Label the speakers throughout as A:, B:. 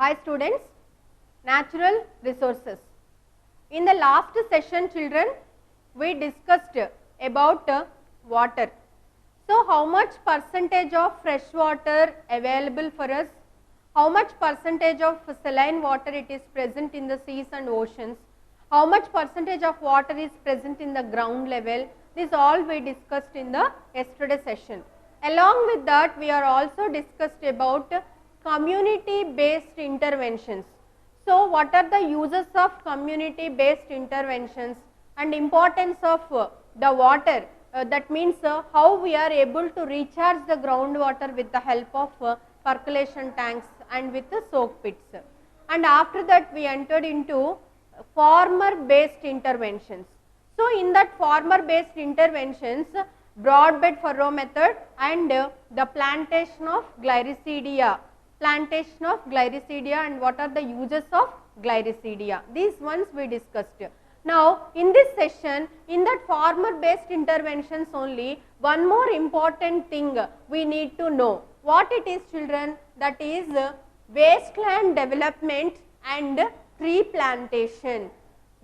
A: Hi students, natural resources. In the last session children, we discussed about water. So how much percentage of fresh water available for us, how much percentage of saline water it is present in the seas and oceans, how much percentage of water is present in the ground level, this all we discussed in the yesterday session. Along with that, we are also discussed about community based interventions. So what are the uses of community based interventions and importance of the water, that means how we are able to recharge the groundwater with the help of percolation tanks and with the soak pits. And after that we entered into farmer based interventions. So in that farmer based interventions, broadbed furrow method and the plantation of Gliricidia and what are the uses of Gliricidia. These ones we discussed. Now in this session, in that farmer based interventions only, one more important thing we need to know. What it is children? That is wasteland development and tree plantation.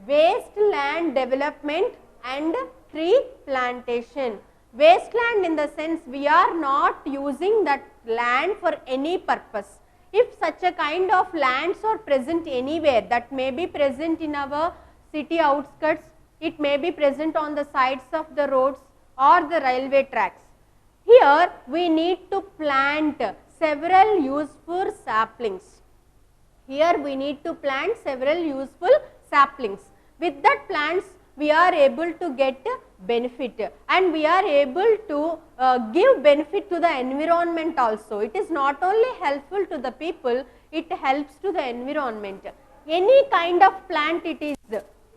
A: Wasteland development and tree plantation. Wasteland in the sense we are not using that land for any purpose. If such a kind of lands are present anywhere, that may be present in our city outskirts, it may be present on the sides of the roads or the railway tracks. Here we need to plant several useful saplings. Here we need to plant several useful saplings. With that plants we are able to get benefit and we are able to give benefit to the environment also. It is not only helpful to the people, it helps to the environment. Any kind of plant it is,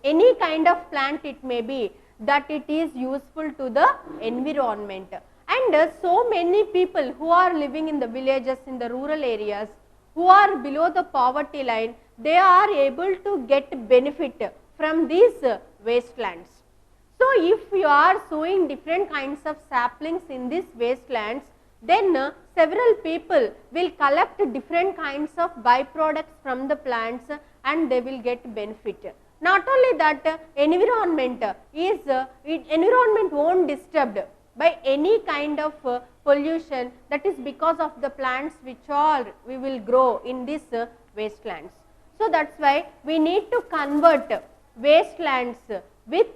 A: any kind of plant it may be, that it is useful to the environment. And so many people who are living in the villages, in the rural areas, who are below the poverty line, they are able to get benefit from these wastelands. So if you are sowing different kinds of saplings in these wastelands, then several people will collect different kinds of byproducts from the plants and they will get benefit. Not only that, environment won't disturbed by any kind of pollution, that is because of the plants which all we will grow in these wastelands. So that's why we need to convert wastelands with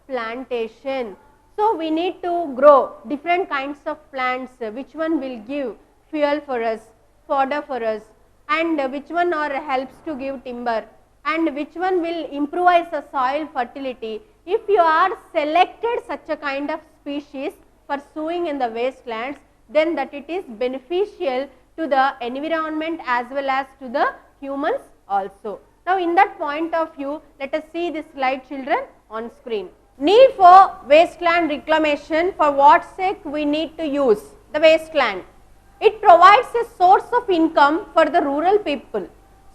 A: plantation. So we need to grow different kinds of plants, which one will give fuel for us, fodder for us, and which one helps to give timber, and which one will improvise the soil fertility. If you are selected such a kind of species for sowing in the wastelands, then that it is beneficial to the environment as well as to the humans also. Now in that point of view, let us see this slide children on screen. Need for wasteland reclamation, for what sake we need to use the wasteland. It provides a source of income for the rural people.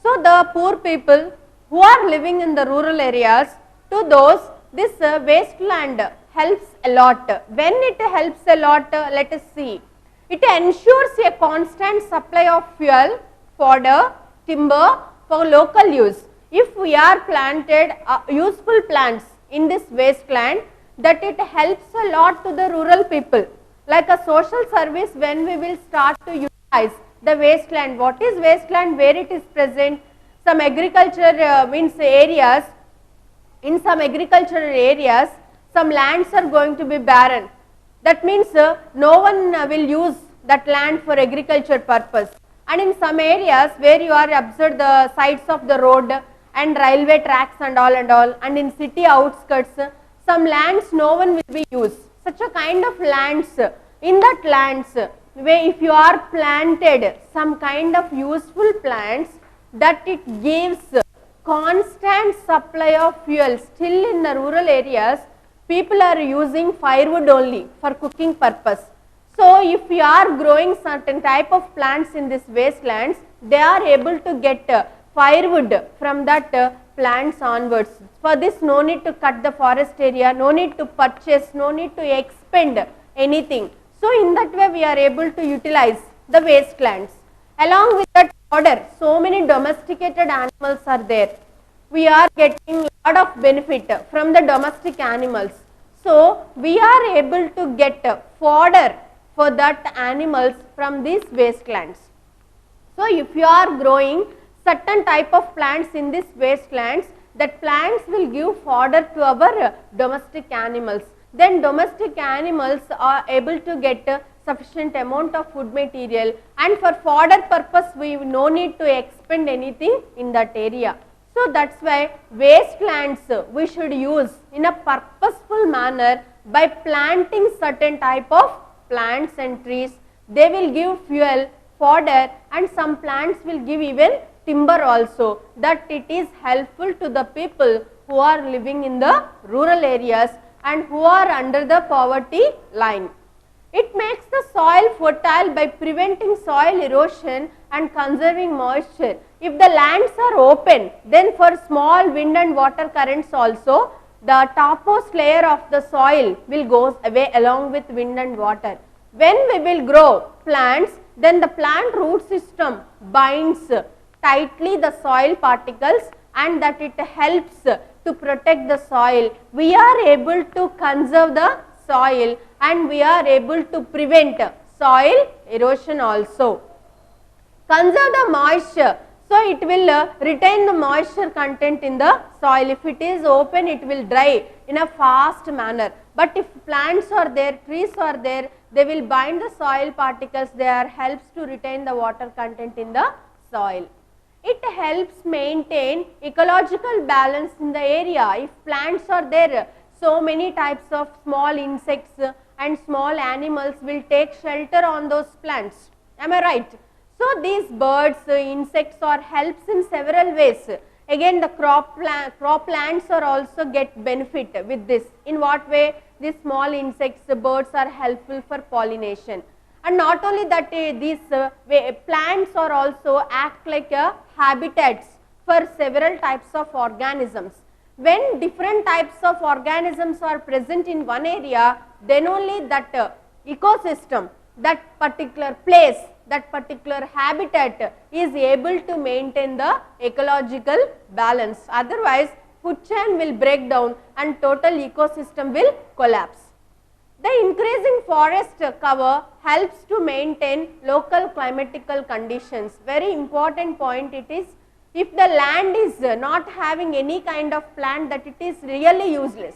A: So the poor people who are living in the rural areas, to those this wasteland helps a lot. When it helps a lot, let us see. It ensures a constant supply of fuel, fodder, timber for local use. If we are planted useful plants in this wasteland, that it helps a lot to the rural people. Like a social service, when we will start to utilize the wasteland. What is wasteland? Where it is present? Some agriculture means areas, in some agricultural areas, some lands are going to be barren. That means no one will use that land for agriculture purpose. And in some areas where you are observed the sides of the road and railway tracks and all, and in city outskirts, some lands no one will be used. Such a kind of lands, in that lands where if you are planted some kind of useful plants, that it gives constant supply of fuel. Still in the rural areas, people are using firewood only for cooking purpose. So if you are growing certain type of plants in these wastelands, they are able to get firewood from that plants onwards. For this, no need to cut the forest area, no need to purchase, no need to expend anything. So in that way we are able to utilize the wastelands. Along with that, fodder, so many domesticated animals are there. We are getting lot of benefit from the domestic animals. So we are able to get fodder for that animals from these wastelands. So if you are growing certain type of plants in these wastelands, that plants will give fodder to our domestic animals. Then domestic animals are able to get sufficient amount of food material, and for fodder purpose we no need to expend anything in that area. So that's why wastelands we should use in a purposeful manner by planting certain type of plants and trees. They will give fuel, fodder, and some plants will give even timber also, that it is helpful to the people who are living in the rural areas and who are under the poverty line. It makes the soil fertile by preventing soil erosion and conserving moisture. If the lands are open, then for small wind and water currents also, the topmost layer of the soil will go away along with wind and water. When we will grow plants, then the plant root system binds tightly the soil particles, and that it helps to protect the soil. We are able to conserve the soil and we are able to prevent soil erosion also. Conserve the moisture. So it will retain the moisture content in the soil. If it is open, it will dry in a fast manner. But if plants are there, trees are there, they will bind the soil particles. They are helps to retain the water content in the soil. It helps maintain ecological balance in the area. If plants are there, so many types of small insects and small animals will take shelter on those plants. Am I right? So these birds, insects are helps in several ways. Again, the crop plants are also get benefit with this. In what way? These small insects, birds are helpful for pollination. And not only that, these plants are also act like habitats for several types of organisms. When different types of organisms are present in one area, then only that ecosystem, that particular place, that particular habitat is able to maintain the ecological balance. Otherwise, food chain will break down and total ecosystem will collapse. The increasing forest cover helps to maintain local climatical conditions. Very important point it is. If the land is not having any kind of plant, that it is really useless.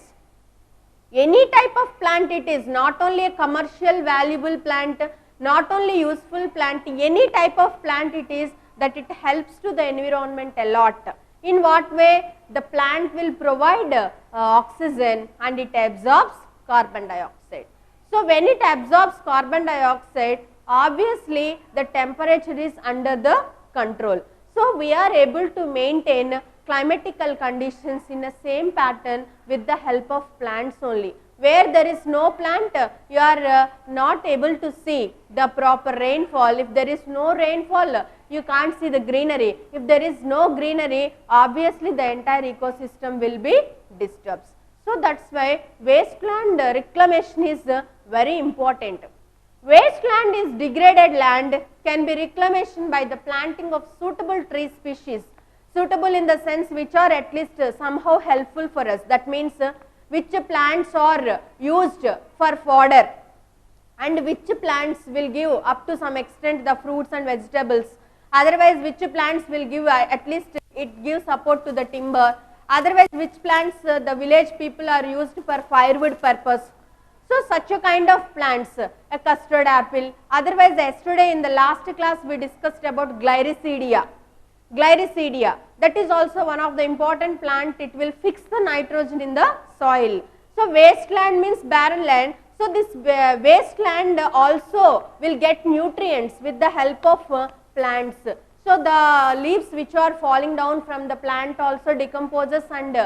A: Any type of plant it is, not only a commercial valuable plant, not only useful plant, any type of plant it is, that it helps to the environment a lot. In what way? The plant will provide oxygen and it absorbs carbon dioxide. So when it absorbs carbon dioxide, obviously the temperature is under the control. So we are able to maintain climatical conditions in the same pattern with the help of plants only. Where there is no plant, you are not able to see the proper rainfall. If there is no rainfall, you can't see the greenery. If there is no greenery, obviously the entire ecosystem will be disturbed. So that's why wasteland reclamation is very important. Wasteland is degraded land, can be reclamation by the planting of suitable tree species. Suitable in the sense which are at least somehow helpful for us. That means which plants are used for fodder and which plants will give up to some extent the fruits and vegetables. Otherwise, which plants will give at least it gives support to the timber. Otherwise, which plants the village people are used for firewood purpose. So such a kind of plants, a custard apple. Otherwise, yesterday in the last class we discussed about Gliricidia. Gliricidia, that is also one of the important plant. It will fix the nitrogen in the soil. So wasteland means barren land. So this wasteland also will get nutrients with the help of plants. So the leaves which are falling down from the plant also decomposes and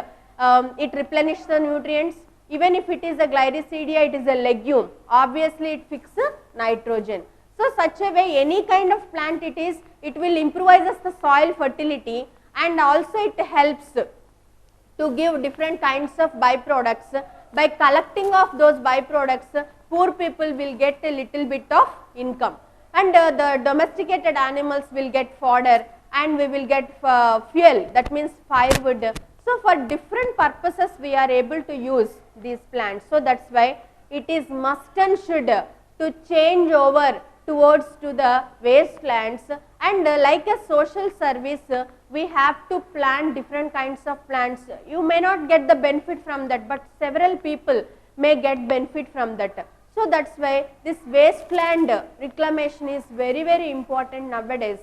A: it replenishes the nutrients. Even if it is a Gliricidia, it is a legume. Obviously, it fixes nitrogen. So such a way, any kind of plant it is, it will improvises the soil fertility, and also it helps to give different kinds of byproducts. By collecting of those byproducts, poor people will get a little bit of income. and the domesticated animals will get fodder and we will get fuel, that means firewood. So, for different purposes we are able to use these plants. So, that is why it is must and should to change over towards to the wastelands, and like a social service we have to plant different kinds of plants. You may not get the benefit from that, but several people may get benefit from that. So, that is why this wasteland reclamation is very, very important nowadays.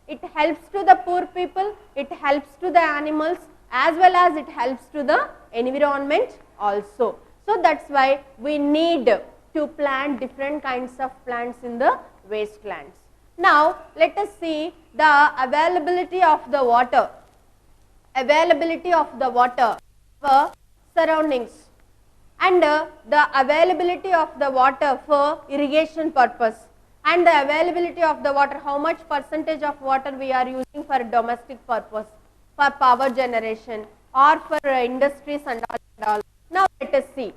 A: It helps to the poor people, it helps to the animals, as well as it helps to the environment also. So, that is why we need to plant different kinds of plants in the wastelands. Now, let us see the availability of the water, for surroundings, and the availability of the water for irrigation purpose, and the availability of the water, how much percentage of water we are using for domestic purpose, for power generation or for industries and all. Now, let us see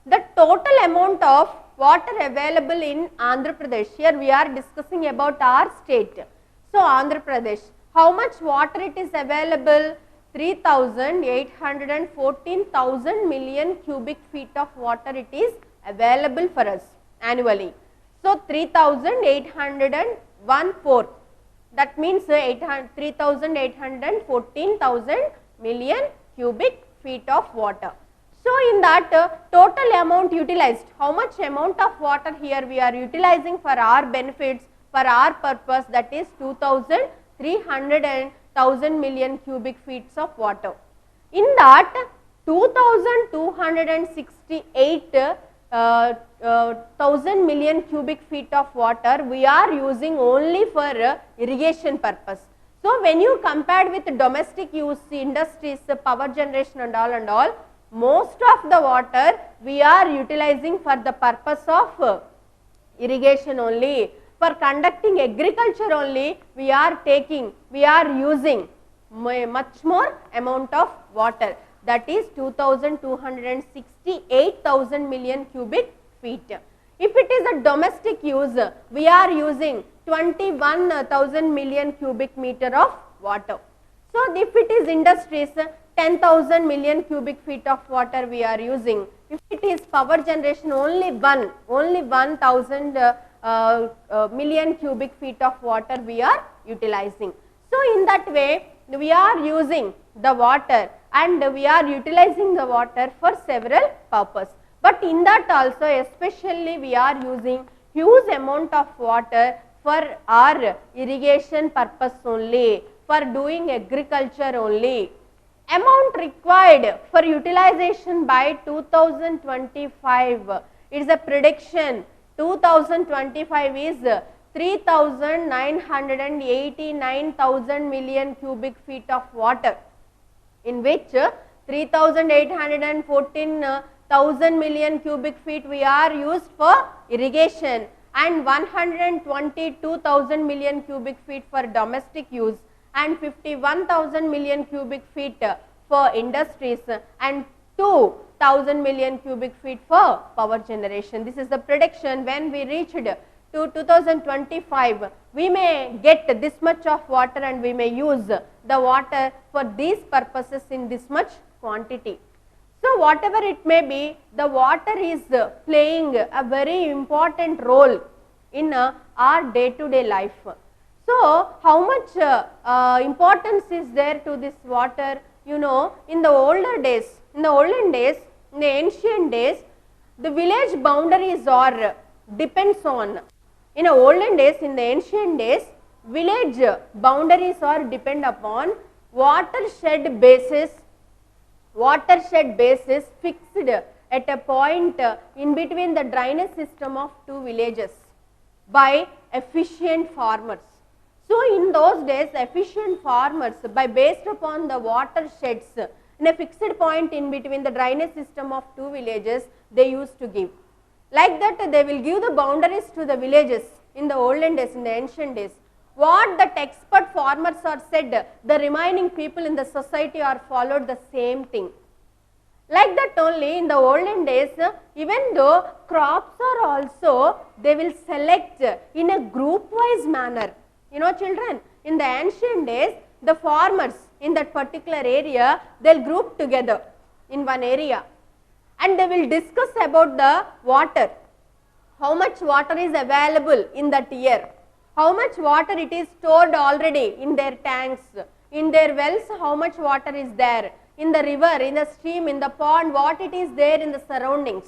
A: the total amount of water available in Andhra Pradesh. Here we are discussing about our state. So, Andhra Pradesh, how much water it is available? 3,814,000 million cubic feet of water it is available for us annually. So, 3,814, that means 3,814,000 million cubic feet of water. So, in that total amount utilized, how much amount of water here we are utilizing for our benefits, for our purpose, that is 2,300,000 million cubic feet of water. In that 2,268,000 million cubic feet of water we are using only for irrigation purpose. So, when you compare with domestic use, industries, power generation and all, most of the water we are utilizing for the purpose of irrigation only. For conducting agriculture only we are using much more amount of water, that is 2,268,000 million cubic feet. If it is a domestic use, we are using 21,000 million cubic meter of water. So, if it is industries, 10,000 million cubic feet of water we are using. If it is power generation, only 1,000 million cubic feet of water we are utilizing. So, in that way we are using the water and we are utilizing the water for several purposes. But in that also, especially we are using huge amount of water for our irrigation purpose only, for doing agriculture only. Amount required for utilization by 2025, it is a prediction, 2025 is 3,989,000 million cubic feet of water, in which 3,814,000 million cubic feet we are used for irrigation and 122,000 million cubic feet for domestic use and 51,000 million cubic feet for industries and 2,000 million cubic feet for power generation. This is the prediction. When we reached to 2025, we may get this much of water and we may use the water for these purposes in this much quantity. So, whatever it may be, the water is playing a very important role in our day-to-day life. So, how much importance is there to this water? You know, in the olden days, in the ancient days, the village boundaries are depends on. In the olden days, in the ancient days, village boundaries are depend upon watershed basis fixed at a point in between the drainage system of two villages by efficient farmers. So, in those days, efficient farmers, by based upon the watersheds in a fixed point in between the drainage system of two villages, they used to give. Like that, they will give the boundaries to the villages in the olden days, in the ancient days. What the expert farmers are said, the remaining people in the society are followed the same thing. Like that only in the olden days, even though crops are also they will select in a group wise manner. You know children, in the ancient days, the farmers in that particular area, they will group together in one area and they will discuss about the water, how much water is available in that year, how much water it is stored already in their tanks, in their wells, how much water is there, in the river, in the stream, in the pond, what it is there in the surroundings.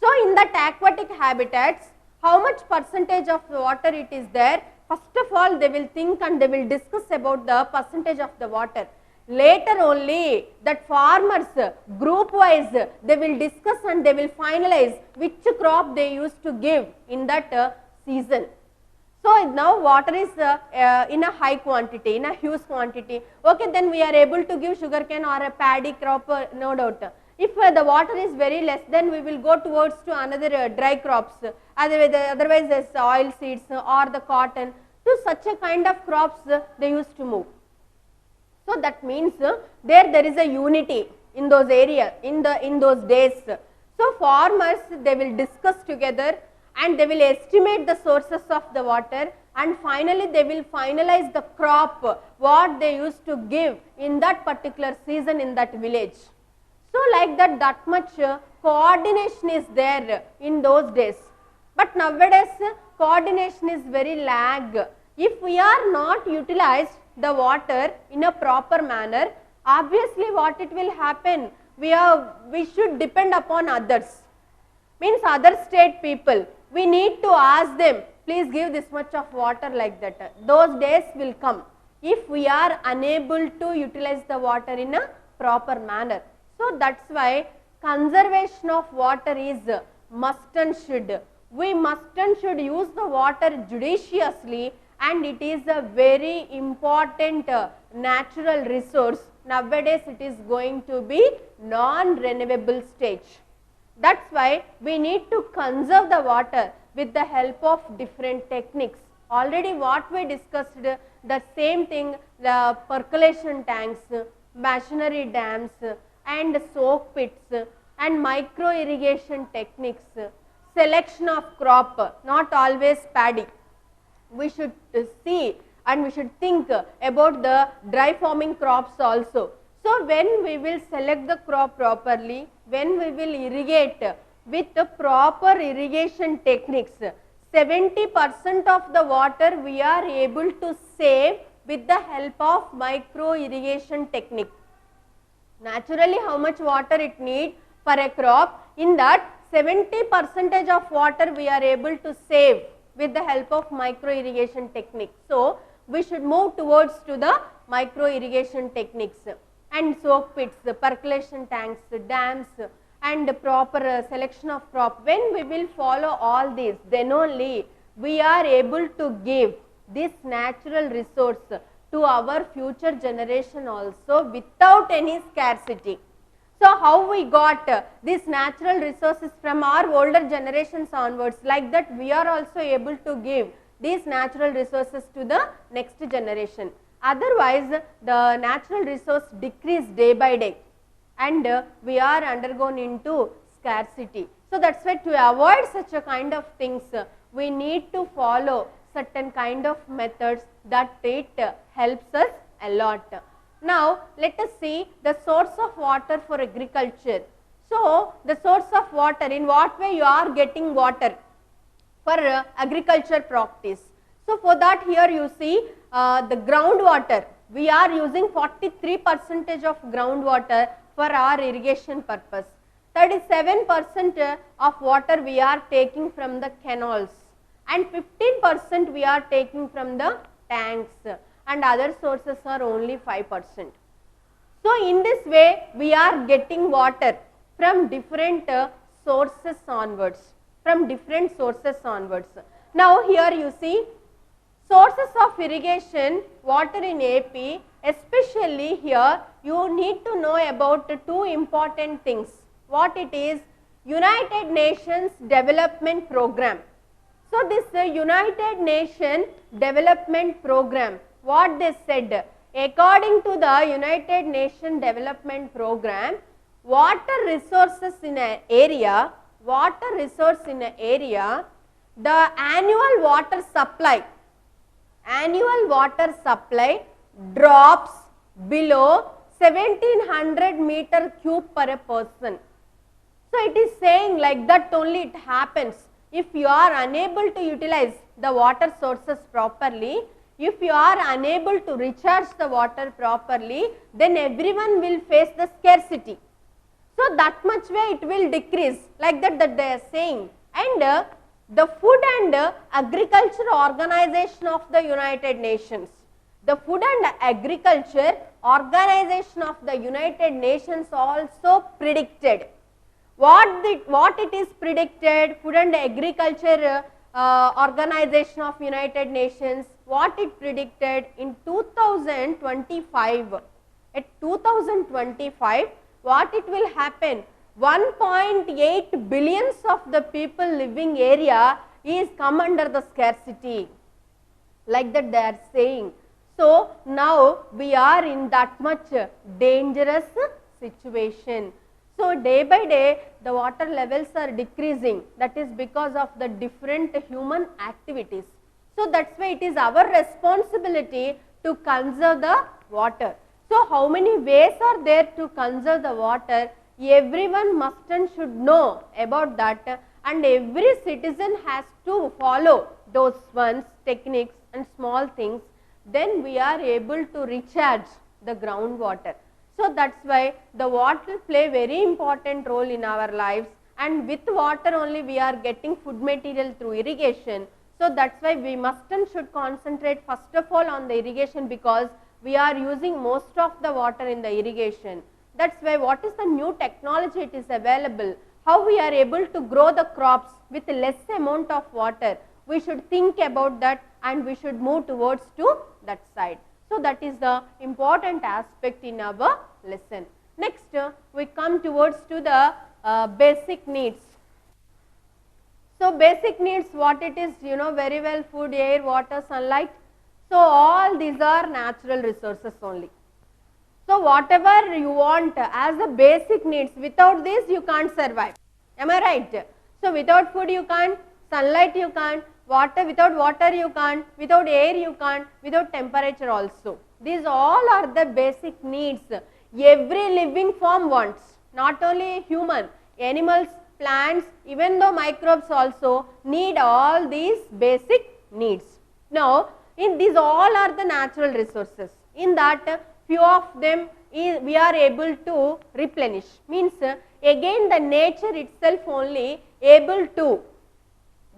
A: So, in that aquatic habitats, how much percentage of water it is there, first of all they will think and they will discuss about the percentage of the water. Later only that farmers group wise they will discuss and they will finalize which crop they used to give in that season. So, now water is in a high quantity, in a huge quantity. Okay, then we are able to give sugarcane or a paddy crop, no doubt. If the water is very less, then we will go towards to another dry crops. Otherwise, there's oil seeds or the cotton. To such a kind of crops they used to move. So that means there is a unity in those areas, in those days. So farmers, they will discuss together and they will estimate the sources of the water and finally they will finalize the crop what they used to give in that particular season in that village. So like that much coordination is there in those days. But nowadays coordination is very lag. If we are not utilized the water in a proper manner, obviously what it will happen, we should depend upon others, means other state people. We need to ask them, please give this much of water, like that. Those days will come if we are unable to utilize the water in a proper manner. So that's why conservation of water is must and should. We must and should use the water judiciously, and it is a very important natural resource. Nowadays it is going to be non-renewable stage. That's why we need to conserve the water with the help of different techniques. Already what we discussed, the same thing, the percolation tanks, machinery dams and soak pits and micro irrigation techniques, selection of crop, not always paddy. We should see and we should think about the dry farming crops also. So when we will select the crop properly, when we will irrigate with the proper irrigation techniques, 70% of the water we are able to save with the help of micro irrigation technique. Naturally, how much water it needs for a crop, in that 70% of water we are able to save with the help of micro irrigation technique. So, we should move towards to the micro irrigation techniques and soak pits, percolation tanks, dams and proper selection of crop. When we will follow all these, then only we are able to give this natural resource to our future generation also without any scarcity. So, how we got these natural resources from our older generations onwards, like that we are also able to give these natural resources to the next generation. Otherwise, the natural resource decrease day by day and we are undergone into scarcity. So, that is why to avoid such a kind of things, we need to follow certain kind of methods that it helps us a lot. Now, let us see the source of water for agriculture. So, the source of water, in what way you are getting water for agriculture practice. So, for that here you see the groundwater, we are using 43% of groundwater for our irrigation purpose. 37% of water we are taking from the canals and 15% we are taking from the tanks, and other sources are only 5%. So, in this way we are getting water from different sources onwards, Now, here you see sources of irrigation water in AP, especially here you need to know about two important things. What it is? United Nations Development Program. So, this United Nations Development Program, what they said, according to the United Nations Development Program, water resources in an area the annual water supply drops below 1700 meter cube per a person. So it is saying like that only it happens. If you are unable to utilize the water sources properly, if you are unable to recharge the water properly, then everyone will face the scarcity. So that much way it will decrease, like that they are saying. And the Food and Agriculture Organization of the United Nations, the Food and Agriculture Organization of the United Nations also predicted. What it is predicted, Food and Agriculture Organization of United Nations, what it predicted in 2025. At 2025, what it will happen? 1.8 billions of the people living area is come under the scarcity, like that they are saying. So now we are in that much dangerous situation. So day by day the water levels are decreasing, that is because of the different human activities. So that's why it is our responsibility to conserve the water. So how many ways are there to conserve the water? Everyone must and should know about that, and every citizen has to follow those ones, techniques and small things. Then we are able to recharge the groundwater. So that's why the water play very important role in our lives, and with water only we are getting food material through irrigation. So that's why we must and should concentrate first of all on the irrigation, because we are using most of the water in the irrigation. That's why what is the new technology it is available, how we are able to grow the crops with less amount of water. We should think about that and we should move towards to that side. So that is the important aspect in our lesson. Next, we come towards to the basic needs. So basic needs, what it is, you know very well, food, air, water, sunlight. So all these are natural resources only. So whatever you want as the basic needs, without this you can't survive. Am I right? So without food you can't, sunlight you can't, without water you can't, without air you can't, without temperature also. These all are the basic needs every living form wants, not only human, animals, plants, even though microbes also need all these basic needs. Now, in these all are the natural resources. In that, few of them we are able to replenish. Means again the nature itself only able to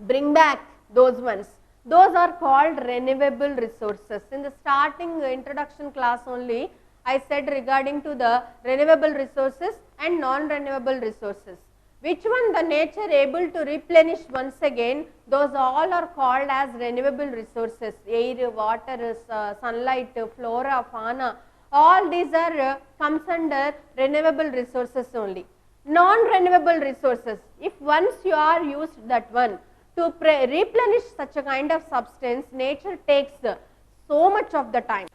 A: bring back those ones. Those are called renewable resources. In the starting introduction class only, I said regarding to the renewable resources and non-renewable resources. Which one the nature able to replenish once again, those all are called as renewable resources. Air, water, sunlight, flora, fauna, all these are comes under renewable resources only. Non-renewable resources, if once you are used that one, to replenish such a kind of substance, nature takes so much of the time.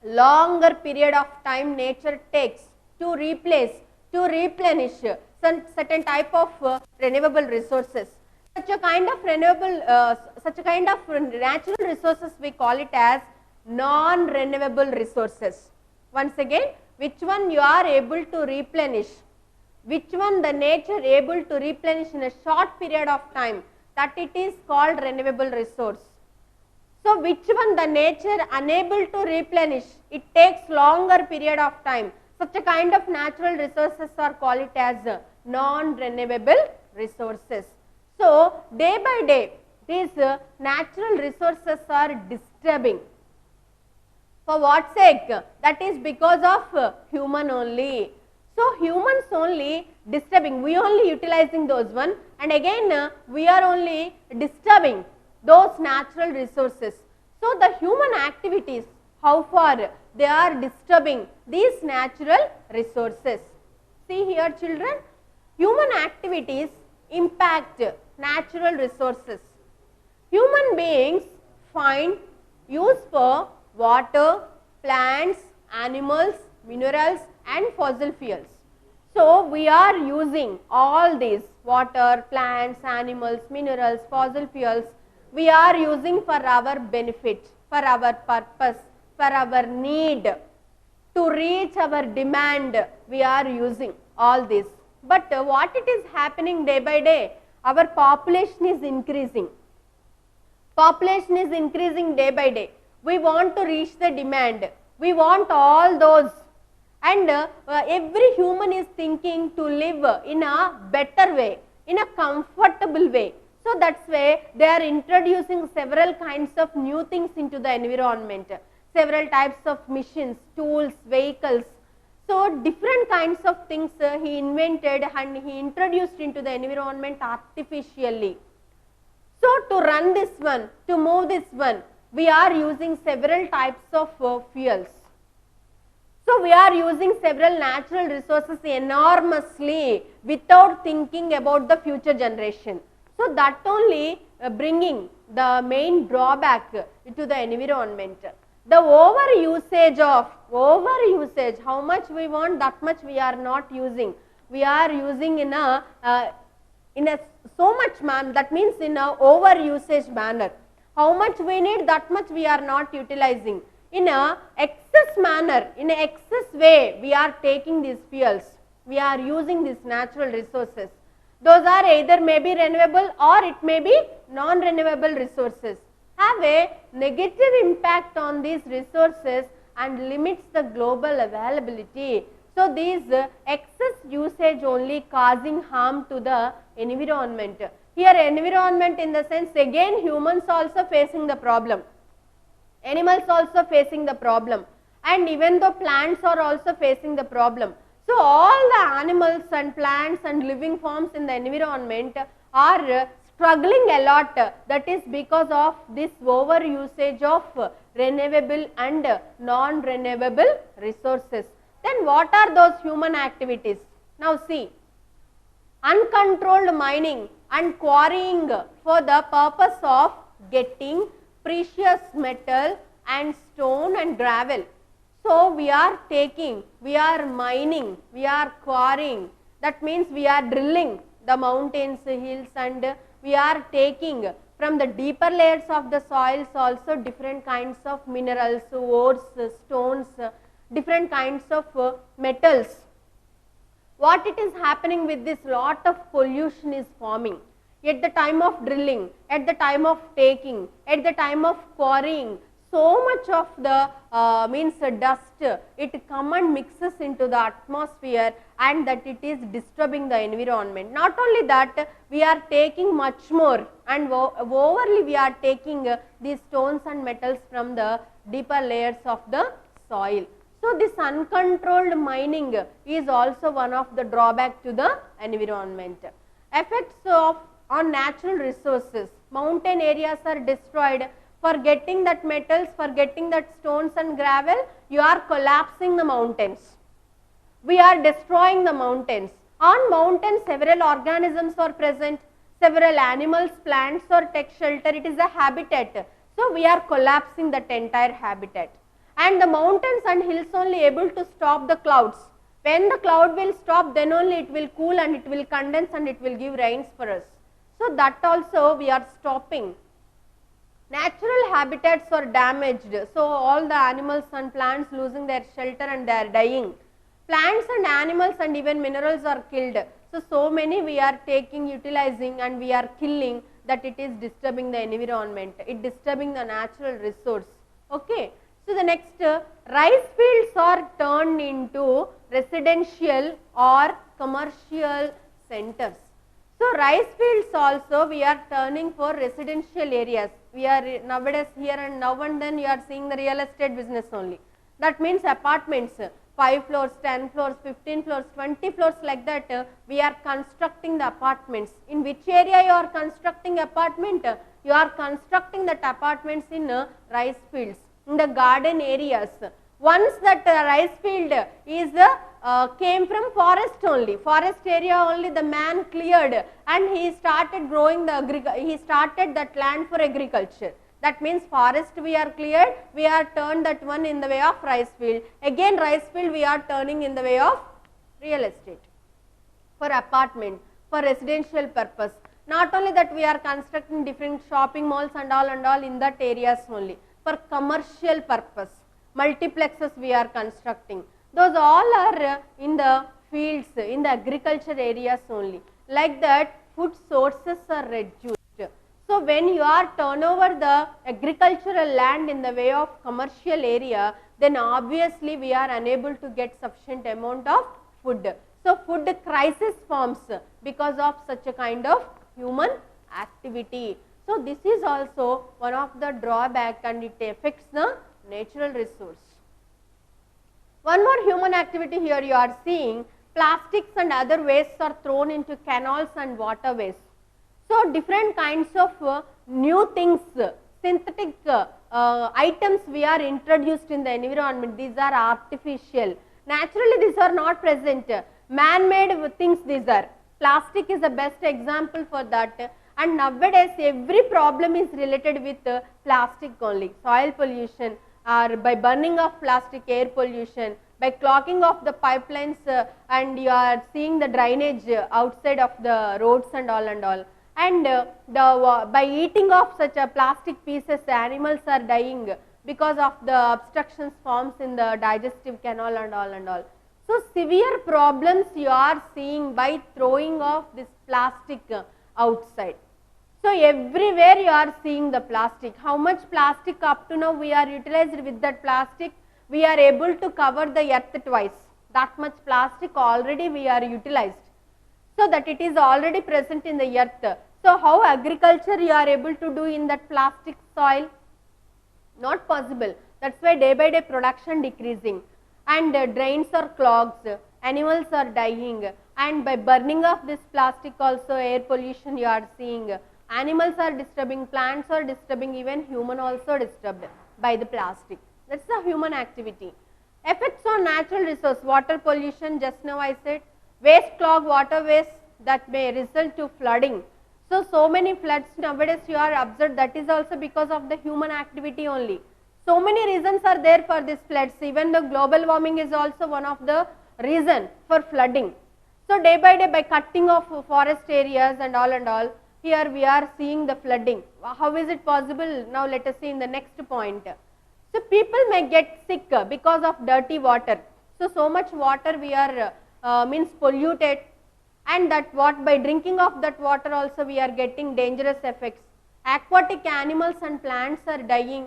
A: Longer period of time nature takes to replace, to replenish some certain type of renewable resources. Such a kind of natural resources we call it as non-renewable resources. Once again, which one you are able to replenish, which one the nature able to replenish in a short period of time, that it is called renewable resource. So which one the nature unable to replenish, it takes longer period of time, such a kind of natural resources are called it as non-renewable resources. So day by day these natural resources are disturbing. For what sake? That is because of human only. So humans only disturbing, we only utilizing those one, and again we are only disturbing those natural resources. So the human activities, how far they are disturbing these natural resources. See here children, human activities impact natural resources. Human beings find use for water, plants, animals, minerals and fossil fuels. So we are using all these water, plants, animals, minerals, fossil fuels, we are using for our benefit, for our purpose, for our need. To reach our demand, we are using all this. But what it is happening day by day? Our population is increasing. Population is increasing day by day. We want to reach the demand. We want all those. And every human is thinking to live in a better way, in a comfortable way. So that's why they are introducing several kinds of new things into the environment. Several types of machines, tools, vehicles. So different kinds of things he invented and he introduced into the environment artificially. So to run this one, to move this one, we are using several types of fuels. So we are using several natural resources enormously without thinking about the future generation. So that only bringing the main drawback to the environment. The overusage, how much we want, that much we are not using. We are using in a so much man, that means in a overusage manner. How much we need, that much we are not utilizing. In a excess manner, in a excess way, we are taking these fuels. We are using these natural resources. Those are either may be renewable or it may be non-renewable resources. Have a negative impact on these resources and limits the global availability. So these excess usage only causing harm to the environment. Here environment in the sense, again humans also facing the problem. Animals also facing the problem, and even though plants are also facing the problem. So all the animals and plants and living forms in the environment are struggling a lot. That is because of this over usage of renewable and non-renewable resources. Then what are those human activities? Now see, uncontrolled mining and quarrying for the purpose of getting precious metal and stone and gravel. So we are taking, we are mining, we are quarrying. That means we are drilling the mountains, hills, and we are taking from the deeper layers of the soils also different kinds of minerals, ores, stones, different kinds of metals. What it is happening with this, lot of pollution is forming. At the time of drilling, at the time of taking, at the time of quarrying, so much of the dust, it come and mixes into the atmosphere, and that it is disturbing the environment. Not only that, we are taking much more, and overly we are taking these stones and metals from the deeper layers of the soil. So this uncontrolled mining is also one of the drawback to the environment. Effects of on natural resources. Mountain areas are destroyed. For getting that metals, for getting that stones and gravel, you are collapsing the mountains. We are destroying the mountains. On mountains, several organisms are present. Several animals, plants or take shelter. It is a habitat. So we are collapsing that entire habitat. And the mountains and hills only able to stop the clouds. When the cloud will stop, then only it will cool and it will condense and it will give rains for us. So that also we are stopping. Natural habitats are damaged. So all the animals and plants losing their shelter and they are dying. Plants and animals and even minerals are killed. So many we are taking, utilizing, and we are killing, that it is disturbing the environment. It disturbing the natural resource. Okay. So the next, rice fields are turned into residential or commercial centers. So rice fields also we are turning for residential areas. We are nowadays here and now and then you are seeing the real estate business only. That means apartments, 5 floors, 10 floors, 15 floors, 20 floors, like that we are constructing the apartments. In which area you are constructing apartment? You are constructing that apartments in rice fields, in the garden areas. Once that rice field is came from forest only, forest area only, the man cleared and he started growing he started that land for agriculture. That means forest we are cleared, we are turned that one in the way of rice field. Again rice field we are turning in the way of real estate, for apartment, for residential purpose. Not only that, we are constructing different shopping malls and all in that areas only. For commercial purpose, multiplexes we are constructing. Those all are in the fields, in the agriculture areas only. Like that, food sources are reduced. So when you are turn over the agricultural land in the way of commercial area, then obviously we are unable to get sufficient amount of food. So food crisis forms because of such a kind of human activity. So this is also one of the drawback, and it affects the natural resource. One more human activity here you are seeing, plastics and other wastes are thrown into canals and waterways. So different kinds of new things, synthetic items we are introduced in the environment. These are artificial. Naturally these are not present. Man-made things these are. Plastic is the best example for that. And nowadays every problem is related with plastic only. Soil pollution, or by burning of plastic, air pollution, by clogging of the pipelines, and you are seeing the drainage outside of the roads and all. And by eating of such a plastic pieces, animals are dying because of the obstructions forms in the digestive canal and all. So severe problems you are seeing by throwing of this plastic outside. So everywhere you are seeing the plastic. How much plastic up to now we are utilized with that plastic? We are able to cover the earth twice. That much plastic already we are utilized. So that it is already present in the earth. So how agriculture you are able to do in that plastic soil? Not possible. That's why day by day production decreasing, and drains are clogged, animals are dying, and by burning of this plastic also air pollution you are seeing. Animals are disturbing, plants are disturbing, even human also disturbed by the plastic. That's the human activity. Effects on natural resource, water pollution, just now I said, waste clog waterways that may result to flooding. So many floods nowadays you are observed, that is also because of the human activity only. So many reasons are there for these floods. Even the global warming is also one of the reason for flooding. So day by day, by cutting of forest areas and all, here we are seeing the flooding. How is it possible? Now let us see in the next point. So people may get sick because of dirty water. So much water we are means polluted, and that by drinking of that water also we are getting dangerous effects. Aquatic animals and plants are dying.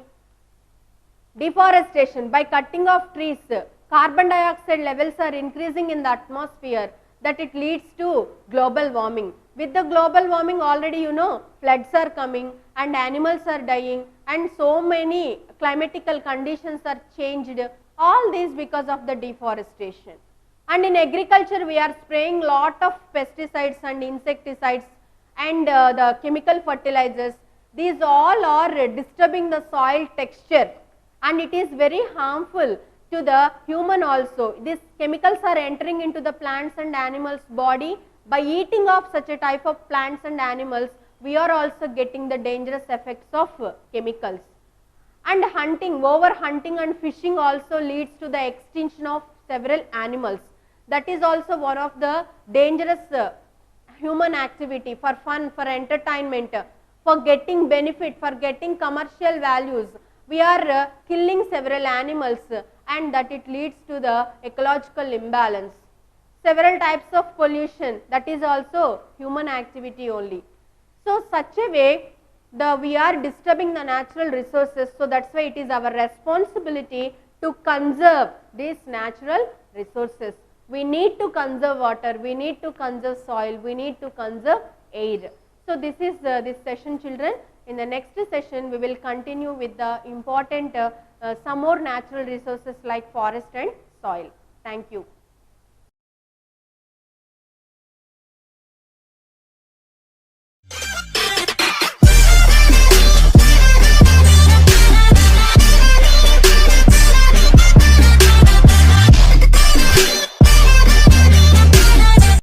A: Deforestation, by cutting of trees, carbon dioxide levels are increasing in the atmosphere, that it leads to global warming. With the global warming already you know, floods are coming and animals are dying, and so many climatical conditions are changed, all these because of the deforestation. And in agriculture we are spraying lot of pesticides and insecticides and the chemical fertilizers. These all are disturbing the soil texture, and it is very harmful to the human also. These chemicals are entering into the plants and animals body. By eating of such a type of plants and animals, we are also getting the dangerous effects of chemicals. And hunting, over hunting and fishing also leads to the extinction of several animals. That is also one of the dangerous human activity for fun, for entertainment, for getting benefit, for getting commercial values. We are killing several animals, and that it leads to the ecological imbalance. Several types of pollution, that is also human activity only. So such a way we are disturbing the natural resources, so that's why it is our responsibility to conserve these natural resources. We need to conserve water, we need to conserve soil, we need to conserve air. So this is this session, children. In the next session we will continue with the important some more natural resources like forest and soil. Thank you.